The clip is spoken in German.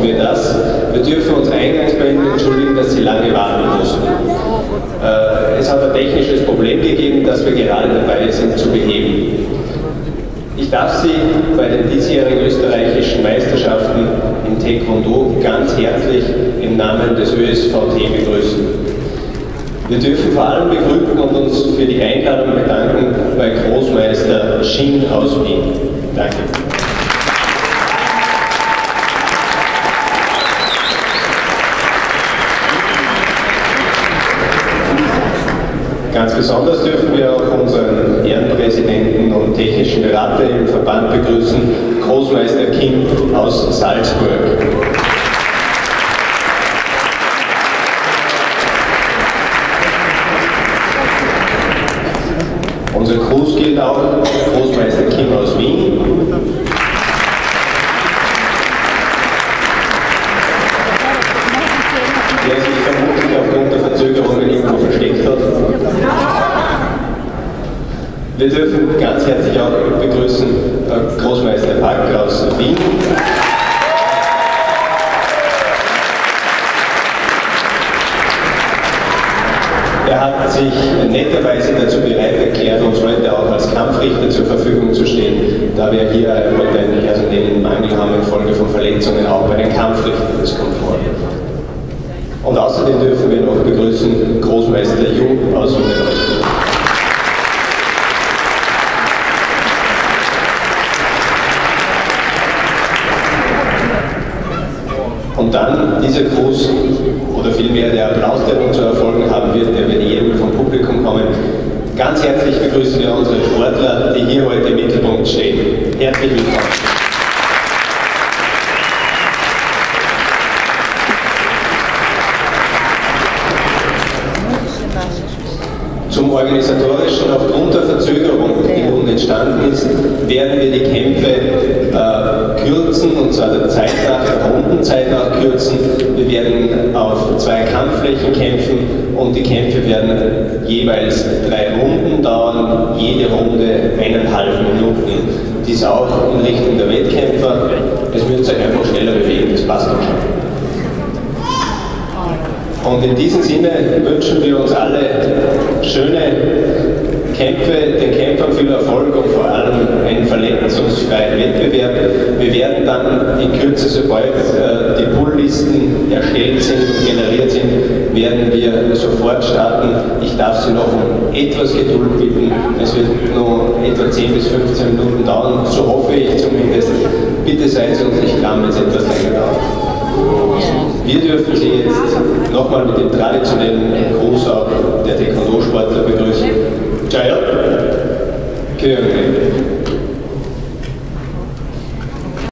hoffen wir das. Wir dürfen uns eingangs bei Ihnen entschuldigen, dass Sie lange warten mussten. Es hat ein technisches Problem gegeben, das wir gerade dabei sind zu beheben. Ich darf Sie bei den diesjährigen österreichischen Meisterschaften im Taekwondo ganz herzlich im Namen des ÖSVT begrüßen. Wir dürfen vor allem begrüßen und uns für die Einladung bedanken bei Großmeister Shin aus Wien. Danke. Ganz besonders dürfen wir auch unseren Ehrenpräsidenten und technischen Berater im Verband begrüßen, Großmeister Kim aus Salzburg. Unser Gruß gilt auch Großmeister Kim aus Wien. Der sich vermutlich aufgrund der Verzögerungen irgendwo versteckt hat. Wir dürfen ganz herzlich auch begrüßen Großmeister Pack aus Wien. Er hat sich netterweise dazu bereit erklärt, uns heute auch als Kampfrichter zur Verfügung zu stehen, da wir hier heute einen Personalmangel haben infolge von Verletzungen, auch bei den Kampfrichtern. Das kommt vor. Und außerdem dürfen wir noch begrüßen Großmeister Jung aus Wien. Und dann dieser Gruß, oder vielmehr der Applaus, der nun zu erfolgen haben wird, der wird jedem vom Publikum kommen. Ganz herzlich begrüßen wir unsere Sportler, die hier heute im Mittelpunkt stehen. Herzlich willkommen. Zum Organisatorischen, aufgrund der Verzögerung, die nun entstanden ist, werden wir die Kämpfe kürzen, und zwar der Rundenzeit nach kürzen. Wir werden auf 2 Kampfflächen kämpfen und die Kämpfe werden jeweils 3 Runden dauern, jede Runde 1,5 Minuten. Dies auch in Richtung der Wettkämpfer. Es wird sich einfach schneller bewegen, das passt auch schon. Und in diesem Sinne wünschen wir uns alle schöne Kämpfe, den Kämpfern viel Erfolg und vor allem einen verletzungsfreien Wettbewerb. Wir werden dann in Kürze, sobald die Pulllisten erstellt sind und generiert sind, werden wir sofort starten. Ich darf Sie noch um etwas Geduld bitten. Es wird nur etwa 10 bis 15 Minuten dauern, so hoffe ich zumindest. Bitte seien Sie uns nicht klar, wenn es etwas länger dauert. Wir dürfen Sie jetzt nochmal mit dem traditionellen Gruß auch der Taekwondo-Sportler begrüßen. Jaya, Kyunghae.